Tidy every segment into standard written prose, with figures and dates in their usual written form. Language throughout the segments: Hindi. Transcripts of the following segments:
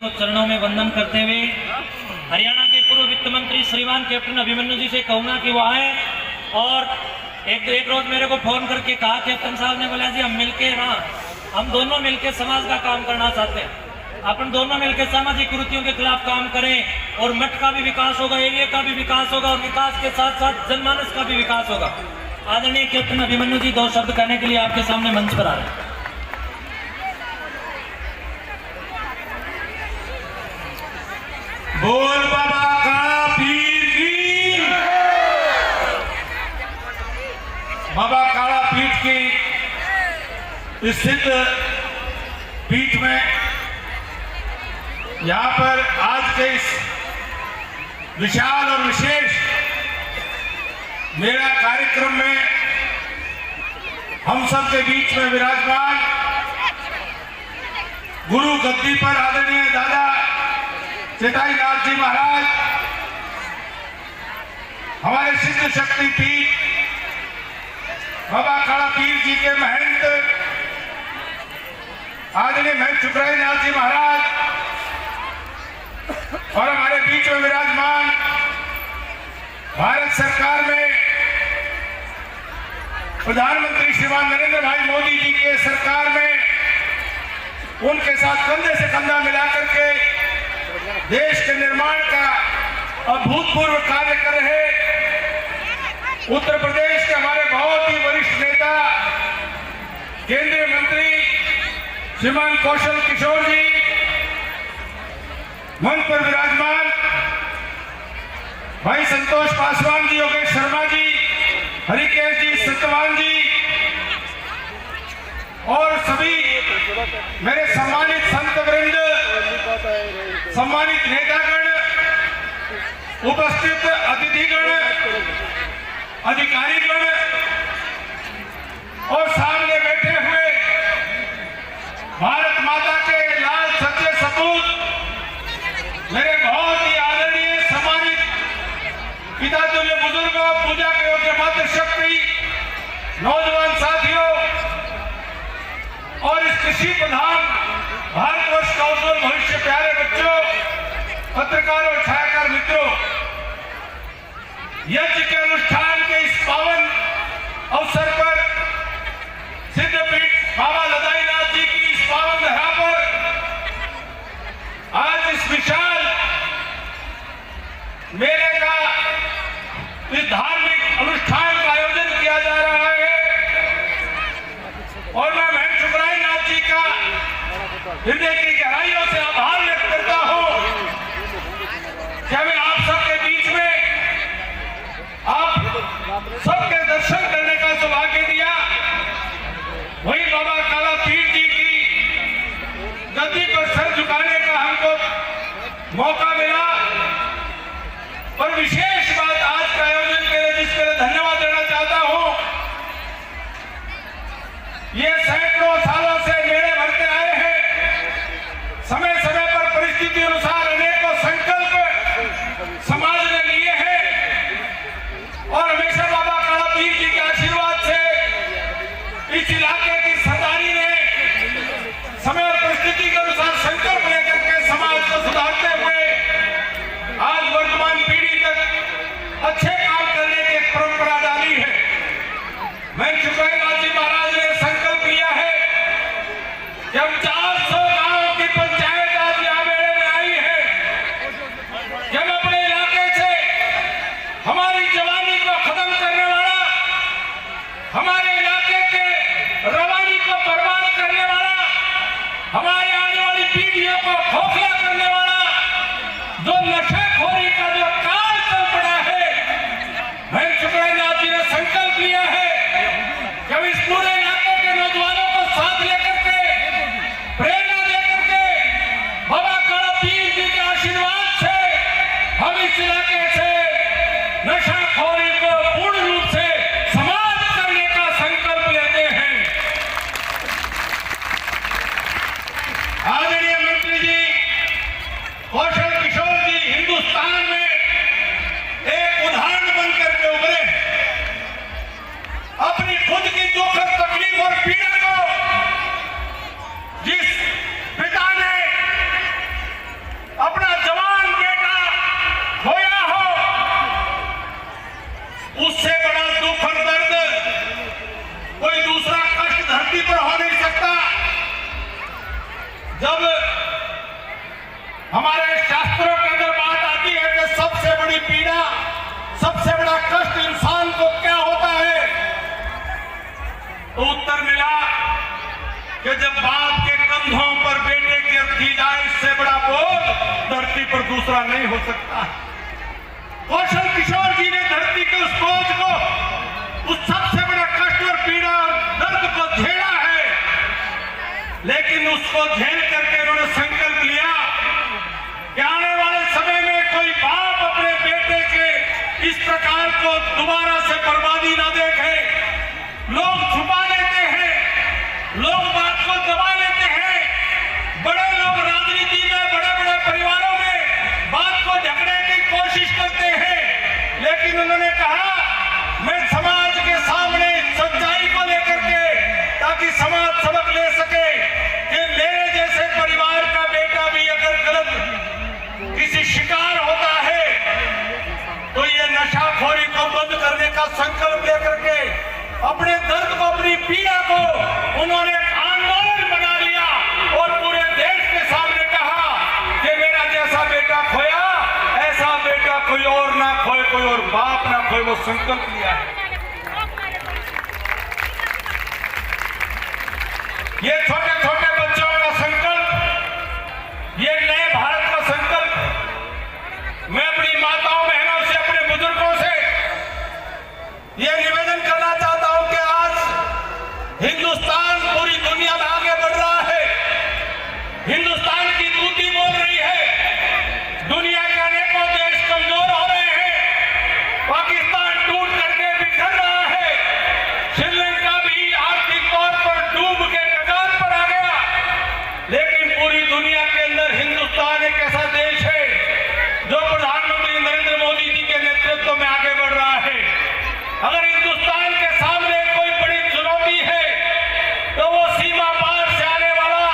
तो चरणों में वंदन करते हुए हरियाणा के पूर्व वित्त मंत्री श्रीमान कैप्टन अभिमन्यु जी से कहूंगा कि वो आए। और एक रोज मेरे को फोन करके कहा कैप्टन साहब ने, बोला जी हम मिलके हम दोनों मिलके समाज का काम करना चाहते हैं, अपन दोनों मिलकर सामाजिक कुरीतियों के खिलाफ काम करें और मठ का भी विकास होगा, एरिया का भी विकास होगा और विकास के साथ साथ जनमानस का भी विकास होगा। आदरणीय कैप्टन अभिमन्यु जी दो शब्द कहने के लिए आपके सामने मंच पर आ रहे हैं। बोल बाबा काला पीर की, बाबा काला पीठ की स्थित पीठ में यहाँ पर आज के इस विशाल और विशेष मेरा कार्यक्रम में हम सब के बीच में विराजमान गुरु गद्दी पर आदरणीय दादा चेताई नाथ जी महाराज, हमारे सिद्ध शक्ति पीठ बाबा काला पीर जी के महंत आदरणीय महंत चुकराई नाथ जी महाराज और हमारे बीच में विराजमान भारत सरकार में प्रधानमंत्री श्रीमान नरेंद्र भाई मोदी जी के सरकार में उनके साथ कंधे से कंधा मिलाकर के देश के निर्माण का अभूतपूर्व कार्य कर रहे उत्तर प्रदेश के हमारे बहुत ही वरिष्ठ नेता केंद्रीय मंत्री श्रीमान कौशल किशोर जी, मंच पर विराजमान भाई संतोष पासवान जी, योगेश शर्मा जी, हरिकेश जी, सत्यवान जी और सभी मेरे सम्मानित संत वृंद, सम्मानित नेतागण, उपस्थित अतिथिगण, अधिकारीगण और सामने बैठे हुए भारत माता के लाल सच्चे सपूत, मेरे बहुत ही आदरणीय सम्मानित पिता तुल्य बुजुर्गों, पूजा के योग्य मातृ शक्ति, नौजवान साथियों और इस कृषि प्रधान भारतवर्ष का उज्जवल भविष्य प्यारे बच्चों, पत्रकार और छायाकार मित्रों, यज्ञ के अनुष्ठान के इस पावन अवसर पर सिद्धपीठ बाबा लदाईनाथ जी की इस पावन धरा पर आज इस विशाल मेले का, इस धार्मिक अनुष्ठान का आयोजन किया जा रहा है और मैं महंत चुकराई नाथ जी का हृदय की गहराइयों से आभार व्यक्त करता हूं कि हमें आप सबके बीच में आप सबके दर्शन करने का सौभाग्य दिया। वही बाबा काला पीर जी की गद्दी पर सर झुकाने का हमको मौका मिला। और विशेष बात आज का आयोजन के लिए जिसके लिए धन्यवाद देना चाहता हूं, ये सैकड़ों सालों से मेले भरते आए हैं, समय समय पर परिस्थिति अनुसार अनेकों संकल्प समाज ने लिए हैं और हमेशा बाबा काला पीर जी के आशीर्वाद से इस इलाके की सरदारी ने समय और परिस्थिति के अनुसार संकल्प लेकर के समाज को सुधारते हुए आज वर्तमान पीढ़ी तक अच्छे काम करने की एक परंपरा डाली है। मैं चुकराई नाथ जी महाराज ने संकल्प लिया है कि हम 400 गांव की पंचायत आज यहाँ मेले में आई है कि हम अपने इलाके से हमारी जवानी को खत्म करने वाला, हमारे इलाके के रवानी को बर्बाद करने वाला, हमारे आने वाली पीढ़ियों को खोखला करने वाला जो नशेखोरी का जो काल चल पड़ा है, महंत चुकराई नाथ जी ने संकल्प लिया है कि हम इस पूरे इलाके के नौजवानों को साथ लेकर के, प्रेरणा देकर के, बाबा काला पीर जी के आशीर्वाद से हम इस इलाके से नशाखोरी को पूर्ण रूप से समाप्त करने का संकल्प लेते हैं। आदरणीय मंत्री जी कौशल किशोर जी हिंदुस्तान में एक उदाहरण बनकर के उभरे। अपनी खुद की दुखद तकलीफ और पीड़ा को जिस पिता ने उत्तर मिला कि जब बाप के कंधों पर बेटे की रखी जाए, इससे बड़ा बोझ धरती पर दूसरा नहीं हो सकता। कौशल किशोर जी ने धरती के उस बोझ को, उस सबसे बड़ा कष्ट और पीड़ा और दर्द को झेला है, लेकिन उसको झेल करके उन्होंने संकल्प लिया कि आने वाले समय में कोई बाप अपने बेटे के इस प्रकार को दोबारा से बर्बादी ना देखे। लोग छुपा लेते हैं, लोग बात को दबा लेते हैं, बड़े लोग राजनीति में, बड़े बड़े परिवारों में बात को ढकने की कोशिश करते हैं, लेकिन उन्होंने कहा मैं समाज के सामने सच्चाई को लेकर के, ताकि समाज सबक ले सके कि मेरे जैसे परिवार का बेटा भी अगर गलत किसी शिकार होता है तो ये नशाखोरी को बंद करने का संकल्प लेकर के अपने दर्द को, अपनी पीड़ा को उन्होंने आंदोलन बना लिया और पूरे देश के सामने कहा कि मेरा जैसा बेटा खोया, ऐसा बेटा कोई और ना खोए, कोई और बाप ना खोए। वो संकल्प लिया है। ये छोटे छोटे बच्चों का संकल्प, ये नए भारत का संकल्प, मैं अपनी माताओं, बहनों से, अपने बुजुर्गों से ये निवेदन करना चाहता हूं कि आज हिंदुस्तान पूरी दुनिया में आगे बढ़ रहा है, हिंदुस्तान की दूती बोल रही है, दुनिया के अनेकों देश कमजोर हो रहे हैं, पाकिस्तान टूट करके बिखर रहा है, श्रीलंका भी आर्थिक तौर पर डूब के कगार पर आ गया, लेकिन पूरी दुनिया के अंदर हिंदुस्तान एक ऐसा देश है जो प्रधानमंत्री नरेंद्र मोदी जी के नेतृत्व में आगे बढ़ रहा है। अगर हिंदुस्तान के सामने कोई बड़ी चुनौती है तो वो सीमा पार से आने वाला,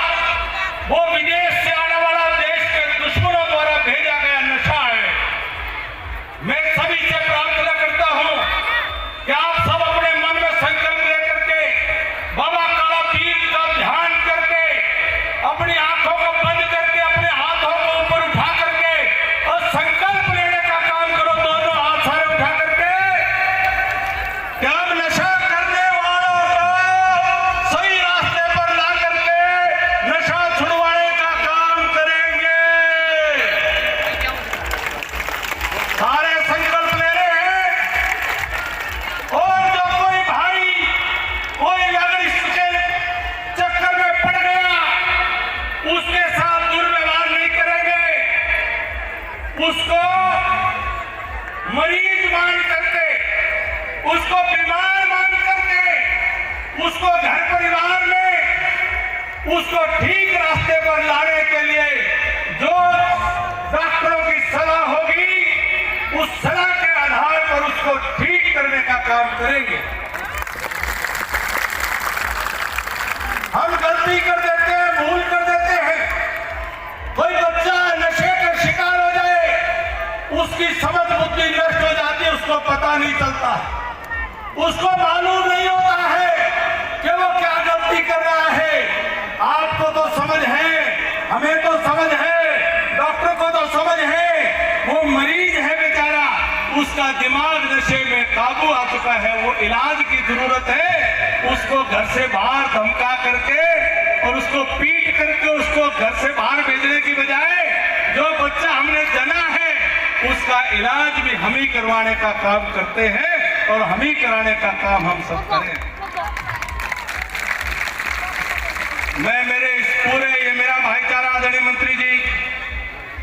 वो विदेश से आने वाला देश के दुश्मनों द्वारा भेजा गया नशा है। मैं सभी से प्रार्थना करता हूं कि आप सब अपने मन में संकल्प लेकर के बाबा काला पीर का ध्यान करके, अपनी आंखों को बंद करके, अपने हाथों को ऊपर उठा करके और संकल्प लेने का काम करो। दोनों हाथ सारे उठा करके क्या हम नशा करने वालों को सही रास्ते पर ला करके नशा छुड़वाने का काम करेंगे। सारे संकल्प ले रहे हैं। और जो कोई भाई, कोई अगर इसके चक्कर में पड़ गया, उसके साथ दुर्व्यवहार नहीं करेंगे, उसको मरीज मान करके, उसको बीमार मान करके, उसको घर परिवार में उसको ठीक रास्ते पर लाने के लिए जो डॉक्टरों की सलाह होगी, उस सलाह के आधार पर उसको ठीक करने का काम करेंगे। हम गलती कर देते हैं, भूल कर देते हैं। कोई बच्चा नशे का शिकार हो जाए, उसकी समझ बुद्धि नष्ट हो जाती है, उसको पता नहीं चलता, उसको मालूम नहीं होता है कि वो क्या गलती कर रहा है। आपको तो समझ है, हमें तो समझ है, डॉक्टर को तो समझ है, वो मरीज है बेचारा, उसका दिमाग नशे में काबू आ चुका है, वो इलाज की जरूरत है। उसको घर से बाहर धमका करके और उसको पीट करके उसको घर से बाहर भेजने की बजाय जो बच्चा हमने जना है उसका इलाज भी हम ही करवाने का काम करते हैं और हम ही कराने का काम हम सब करें। मैं मेरे इस पूरे, ये मेरा भाईचारा आदरणीय मंत्री जी,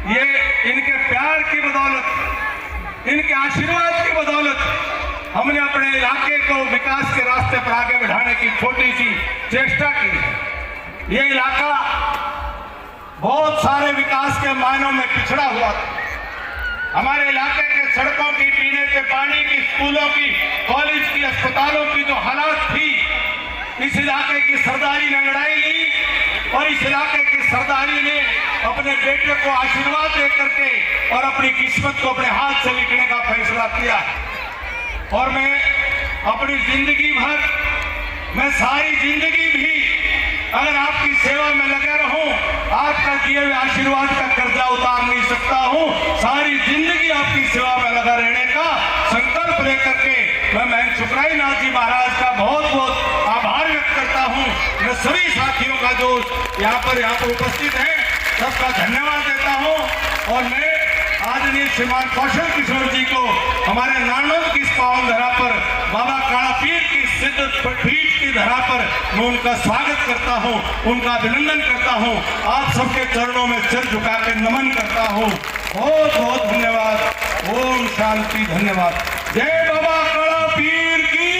ये इनके प्यार की बदौलत, इनके आशीर्वाद की बदौलत हमने अपने इलाके को विकास के रास्ते पर आगे बढ़ाने की छोटी सी चेष्टा की। ये इलाका बहुत सारे विकास के मायनों में पिछड़ा हुआ था। हमारे इलाके के सड़कों की, पीने के पानी की, स्कूलों की, कॉलेज की, अस्पतालों की जो हालात थी, इस इलाके की सरदारी ने लड़ाई ली और इस इलाके की सरदारी ने अपने बेटे को आशीर्वाद दे करके और अपनी किस्मत को अपने हाथ से लिखने का फैसला किया। और मैं अपनी जिंदगी भर, मैं सारी जिंदगी भी अगर आपकी सेवा में लगे रहूं, आपका दिए हुए आशीर्वाद का कर्जा उतार नहीं सकता हूं। सारी जिंदगी आपकी सेवा में लगा रहने का संकल्प लेकर के मैं महंत सुखराई नाथ जी महाराज का बहुत बहुत आभार व्यक्त करता हूं। सभी साथियों का जो यहाँ पर उपस्थित है, सबका धन्यवाद देता हूँ। और मैं आदरणीय श्रीमान कौशल किशोर जी को हमारे नानोद की इस पावन धरा पर, बाबा काला पीर की सिद्ध पीठ की धरा पर मैं उनका स्वागत करता हूँ, उनका अभिनंदन करता हूँ, आप सबके चरणों में सिर झुका के नमन करता हूँ। बहुत बहुत धन्यवाद। ओम शांति। धन्यवाद। जय बाबा काला पीर की।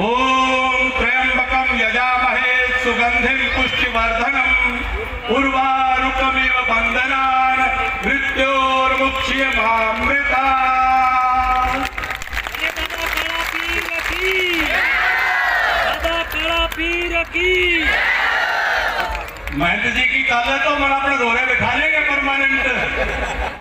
ओम त्र्यंबकम यजामहे सुगंधिम पुष्टिवर्धनम उर्वारुकमिव बंधनान मृत्योर्मुक्षीयमामृता। बाबा काला पीर की। महंत जी की ताकत तो मन अपने रोरे बिठा लेंगे परमानेंट।